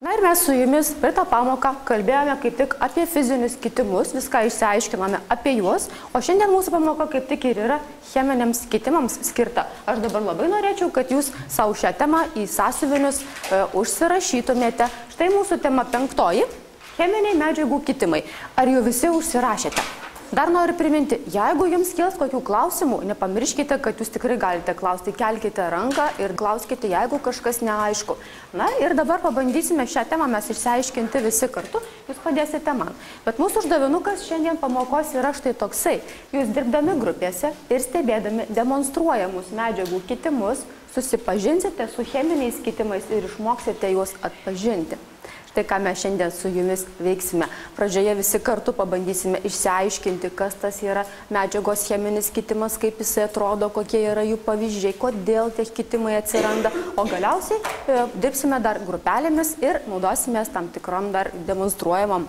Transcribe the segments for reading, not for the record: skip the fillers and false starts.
Na ir mes su jumis per tą pamoką kalbėjome kaip tik apie fizinius kitimus, viską išsiaiškinome apie juos, o šiandien mūsų pamoka kaip tik ir yra cheminiams kitimams skirta. Aš dabar labai norėčiau, kad jūs savo šią temą į sąsiuvinius užsirašytumėte. Štai mūsų tema 5. Cheminiai medžiagų kitimai. Ar jau visi užsirašėte? Dar noriu priminti, jeigu jums kils kokių klausimų, nepamirškite, kad jūs tikrai galite klausti, kelkite ranką ir klauskite, jeigu kažkas neaišku. Na ir dabar pabandysime šią temą mes išsiaiškinti visi kartu, jūs padėsite man. Bet mūsų uždavinukas šiandien pamokos yra štai toksai. Jūs dirbdami grupėse ir stebėdami demonstruojamus medžiagų kitimus, susipažinsite su cheminiais kitimais ir išmoksite juos atpažinti. Tai, ką mes šiandien su jumis veiksime. Pradžioje visi kartu pabandysime išsiaiškinti, kas tas yra medžiagos cheminis kitimas, kaip jisai atrodo, kokie yra jų pavyzdžiai, kodėl tie kitimai atsiranda, o galiausiai dirbsime dar grupelėmis ir naudosimės tam tikrom dar demonstruojamom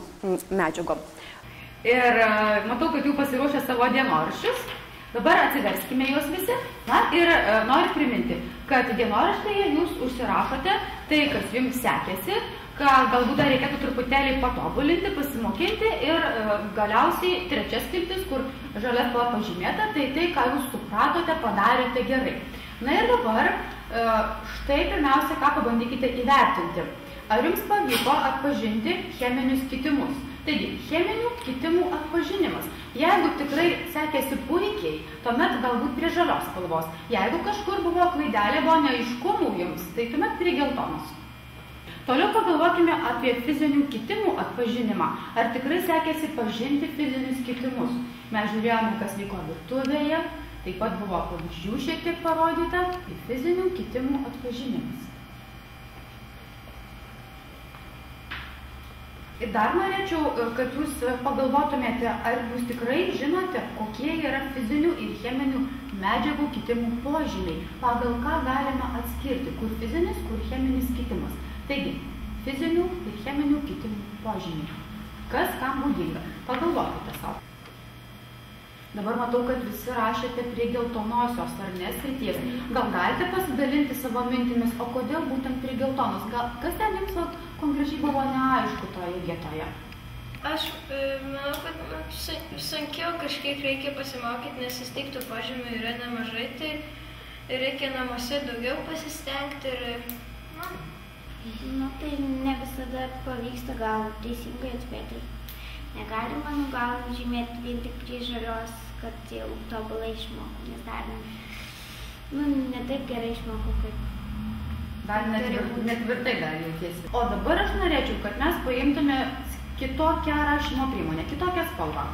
medžiagom. Ir matau, kad jau pasiruošę savo dienoraščius. Dabar atsiverskime juos visi. Na ir noriu priminti, kad dienoraštėje jūs užsirašote tai, kas jums sekėsi, ką galbūt dar reikėtų truputėlį patobulinti, pasimokinti ir galiausiai trečias skiltis, kur žalia spalva pažymėta, tai tai, ką jūs supratote, padarėte gerai. Na ir dabar štai pirmiausia, ką pabandykite įvertinti. Ar jums pavyko atpažinti cheminius kitimus? Taigi, cheminių kitimų atpažinimas. Jeigu tikrai sekėsi puikiai, tuomet galbūt prie žalios spalvos. Jeigu kažkur buvo klaidelė, buvo neaiškumų jums, tai tuomet prie geltonos. Toliau pagalvokime apie fizinių kitimų atpažinimą. Ar tikrai sekėsi pažinti fizinius kitimus? Mes žiūrėjome, kas vyko virtuvėje, taip pat buvo pavyzdžių šiek tiek parodyta, tai fizinių kitimų atpažinimas. Ir dar norėčiau, kad jūs pagalvotumėte, ar jūs tikrai žinote, kokie yra fizinių ir cheminių medžiagų kitimų požymiai, pagal ką galime atskirti, kur fizinis, kur cheminis kitimas. Taigi, fizinių ir cheminių kitimų požymiai. Kas kam būdinga? Pagalvokite savo. Dabar matau, kad visi rašėte prie geltonosios ar ne srities. Gal galite pasidalinti savo mintimis, o kodėl būtent prie geltonos? Kas ten jums konkrečiai buvo neaišku toje vietoje? Aš manau, kad sunkiau kažkiek reikia pasimokyti, nes vis tiek tų požymių yra nemažai, tai reikia namuose daugiau pasistengti ir... Tai ne visada pavyksta gal teisingai atspėti. Negalima gal žymėti vien tik prie žalios, kad jau tobulai išmokau, nes dar ne taip gerai išmokau, kad... Dar netvirtai dar jautiesi. O dabar aš norėčiau, kad mes paimtume kitokią rašymo priemonę, kitokią spalvą.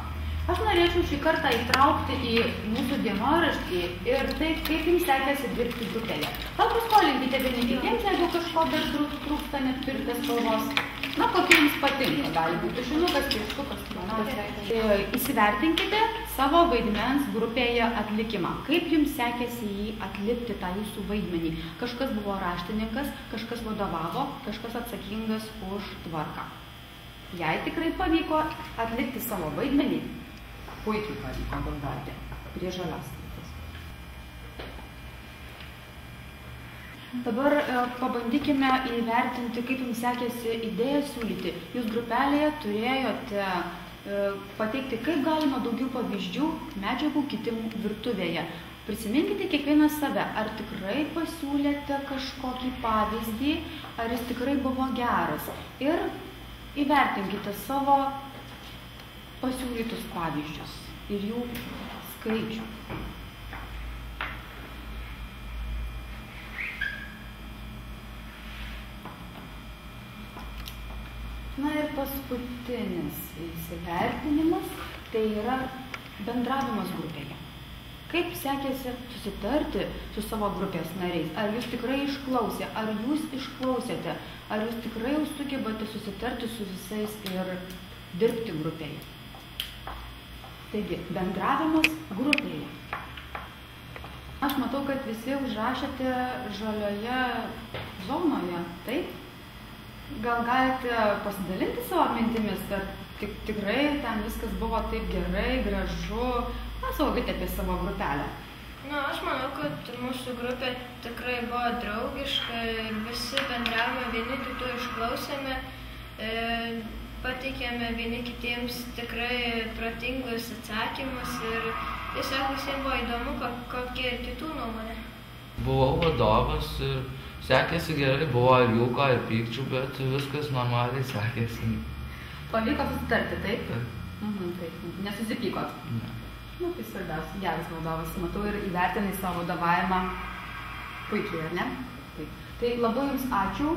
Aš norėčiau šį kartą įtraukti į mūsų dienoraštį ir tai, kaip jums sekėsi dirbti grupėje. Gal paskolinkite vieni kitiems, jeigu kažko dar trūksta, neturite spalvos. Na, kokie jums patinka, gali būti tušinukas, pieštukas, planas. Įsivertinkite savo vaidmens grupėje atlikimą. Kaip jums sekėsi jį atlikti tą jūsų vaidmenį? Kažkas buvo raštininkas, kažkas vadovavo, kažkas atsakingas už tvarką. Jei tikrai pavyko atlikti savo vaidmenį, puikiai pavyko galvoti prie žalios srities. Dabar pabandykime įvertinti, kaip jums sekėsi idėją siūlyti. Jūs grupelėje turėjote pateikti, kaip galima daugiau pavyzdžių medžiagų kitimų virtuvėje. Prisiminkite kiekvieną save, ar tikrai pasiūlėte kažkokį pavyzdį, ar jis tikrai buvo geras. Ir įvertinkite savo pasiūlytus pavyzdžius ir jų skaičių. Na ir paskutinis įsivertinimas, tai yra bendravimas grupėje. Kaip sekėsi susitarti su savo grupės nariais? Ar jūs tikrai išklausė? Ar jūs išklausėte? Ar jūs tikrai sugebate susitarti su visais ir dirbti grupėje? Taigi, bendravimas grupėje. Aš matau, kad visi užrašėte žalioje zonoje, taip? Gal galite pasidalinti savo mintimis, kad tikrai ten viskas buvo taip gerai, gražu? Pasakokite apie savo grupelę. Na, aš manau, kad mūsų grupė tikrai buvo draugiška, visi bendravome, vieni kitų išklausėme, pateikėme vieni kitiems tikrai protingus atsakymus ir tiesiog visiems buvo įdomu, kokie ir kitų nuomonė. Buvau vadovas ir sekėsi gerai, buvo ir jūko, ir pykčių, bet viskas normaliai sekėsi. Pavyko susitarti, taip? Taip. Taip, nesusipykot? Ne. Nu, tai svarbiausia, geras vadovas. Matau ir įvertinai savo vadovavimą puikiai, ar ne? Taip. Tai labai Jums ačiū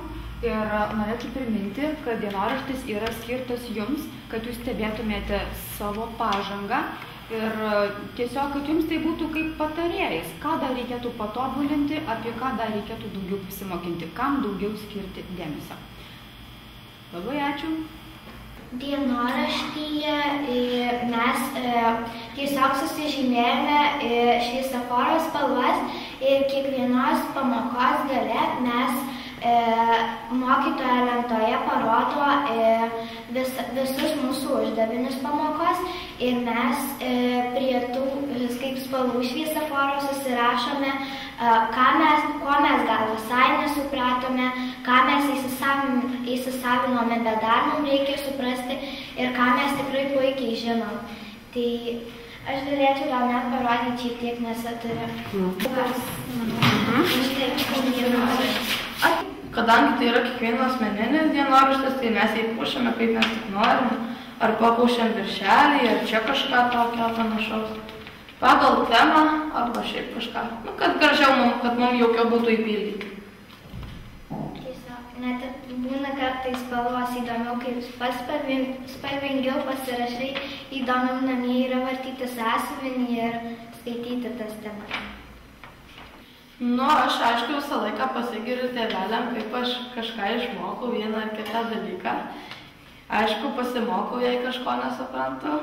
ir norėčiau priminti, kad dienoraštis yra skirtas Jums, kad Jūs stebėtumėte savo pažangą ir tiesiog, kad Jums tai būtų kaip patarėjas, ką dar reikėtų patobulinti, apie ką dar reikėtų daugiau pasimokinti, kam daugiau skirti dėmesio. Labai ačiū. Dienoraštyje mes tiesiog susižymėjome šviesoforo spalvas ir kiekvienos pamokos gale mes mokytoja lentoje parodo visus mūsų uždavinius pamokos ir mes prie tų kaip spalvų šviesoforo susirašome, ko mes gal visai nesupratome, ką mes įsisavinome, bet dar mums reikia suprasti ir ką mes tikrai puikiai žinom. Tai aš galėčiau gal net parodyti šiek tiek, nes Kadangi tai yra kiekvieno asmeninis dienoraštis, tai mes jį puošiame kaip mes tik norim, ar papuošiam viršelį, ar čia kažką tokio panašaus. Pagal temą, arba šiaip kažką. Nu, kad gražiau, kad mums jokio būtų įpildyti. Tiesiog, net būna kartais spalvos įdomiau, kaip spalvingiau pasirašai, įdomiau namie yra vartyti sąsiuvinį ir skaityti tas temas. Nu, aš aišku visą laiką pasigiriu tėveliam, kaip aš kažką išmokau, vieną ar kitą dalyką. Aišku, pasimokau, jei kažko nesuprantu,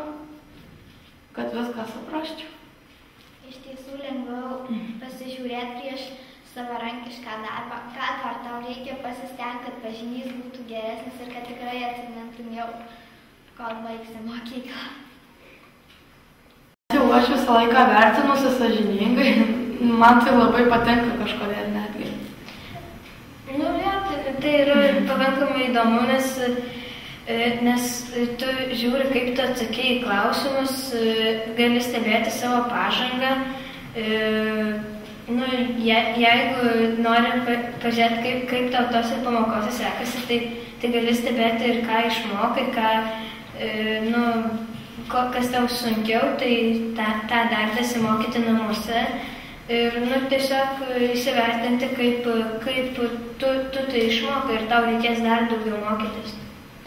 kad viską suprasčiau. Iš tiesų lengviau pasižiūrėti prieš savarankišką darbą, ką dar tau reikia pasistengti, kad pažymys būtų geresnis ir kad tikrai atsimintum jau, kol baigsi mokyklą. Aš visą laiką vertinusi sąžiningai. Man tai labai patinka kažkodėl netgi. Nu, tai yra pakankamai įdomu, nes tu žiūri, kaip tu atsakei į klausimus, gali stebėti savo pažangą. Nu, jeigu nori pažiūrėti, kaip tau tose pamokose sekasi, tai gali stebėti ir ką išmokai, kas tau sunkiau, tai tą dar pasimokyti namuose. Ir tiesiog įsivertinti, kaip tu tai išmokai ir tau reikės dar daugiau mokytis.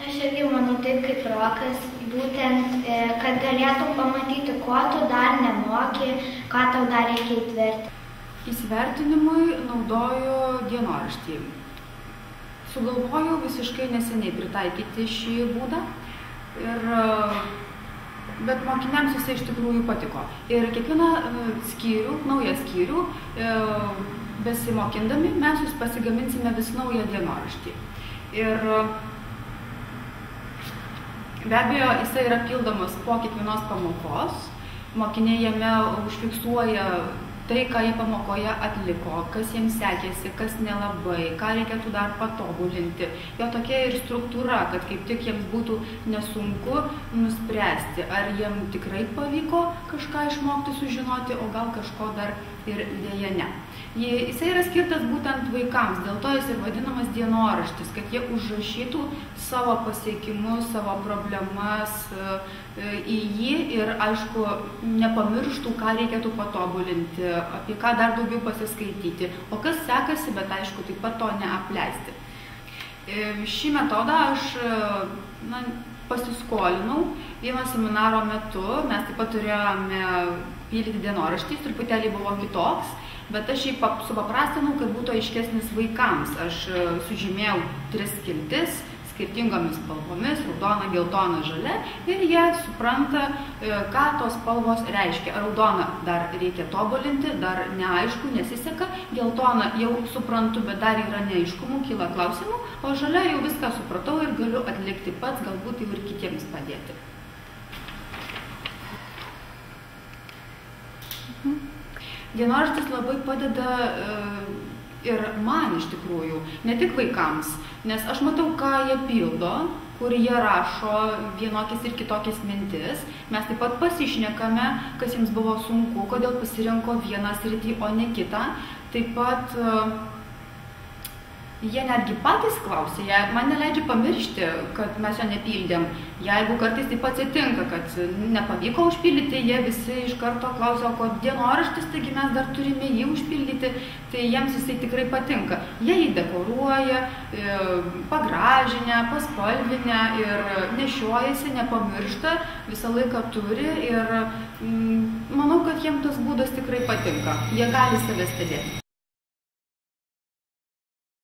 Aš irgi manau taip kaip Rokas, būtent, kad galėtum pamatyti, ko tu dar nemoki, ką tau dar reikia įtverti. Įsivertinimui naudoju dienoraštį. Sugalvojau visiškai neseniai pritaikyti šį būdą, bet mokiniams jisai iš tikrųjų patiko. Ir kiekvieną skyrių, naują skyrių, besimokindami, mes jūs pasigaminsime vis naują dienoraštį. Ir be abejo, jisai yra pildomas po kiekvienos pamokos. Mokiniai jame užfiksuoja tai, ką jie pamokoje atliko, kas jiems sekėsi, kas nelabai, ką reikėtų dar patobulinti. Jo tokia ir struktūra, kad kaip tik jiems būtų nesunku nuspręsti, ar jiems tikrai pavyko kažką išmokti, sužinoti, o gal kažko dar ir dėja ne. Jisai yra skirtas būtent vaikams, dėl to jis ir vadinamas dienoraštis, kad jie užrašytų savo pasiekimus, savo problemas į jį ir, aišku, nepamirštų, ką reikėtų patobulinti, apie ką dar daugiau pasiskaityti, o kas sekasi, bet aišku, taip pat to neapleisti. Šį metodą aš pasiskolinau vieno seminaro metu, mes taip pat turėjome pildyti dienoraštį, truputėlį buvo kitoks, bet aš jį supaprastinau, kad būtų aiškesnis vaikams. Aš sužymėjau 3 skiltis skirtingomis spalvomis, raudona, geltona, žalia, ir jie supranta, ką tos spalvos reiškia. Raudona dar reikia tobulinti, dar neaišku, nesiseka, geltona jau suprantu, bet dar yra neaiškumų, kyla klausimų, o žalia jau viską supratau ir galiu atlikti pats, galbūt jau ir kitiems padėti. Dienoraštis labai padeda ir man iš tikrųjų, ne tik vaikams, nes aš matau, ką jie pildo, kur jie rašo vienokias ir kitokias mintis. Mes taip pat pasišnekame, kas jiems buvo sunku, kodėl pasirinko vieną sritį, o ne kitą. Taip pat jie netgi patys klausia, man neleidžia pamiršti, kad mes jo nepildėm. Jeigu kartais taip atsitinka, kad nepavyko užpildyti, jie visi iš karto klausia, o dienoraštis, taigi mes dar turime jį užpildyti, tai jiems jisai tikrai patinka. Jie jį dekoruoja, pagražinę, paspalvinę ir nešiojasi, nepamiršta, visą laiką turi ir manau, kad jiems tas būdas tikrai patinka. Jie gali save stebėti.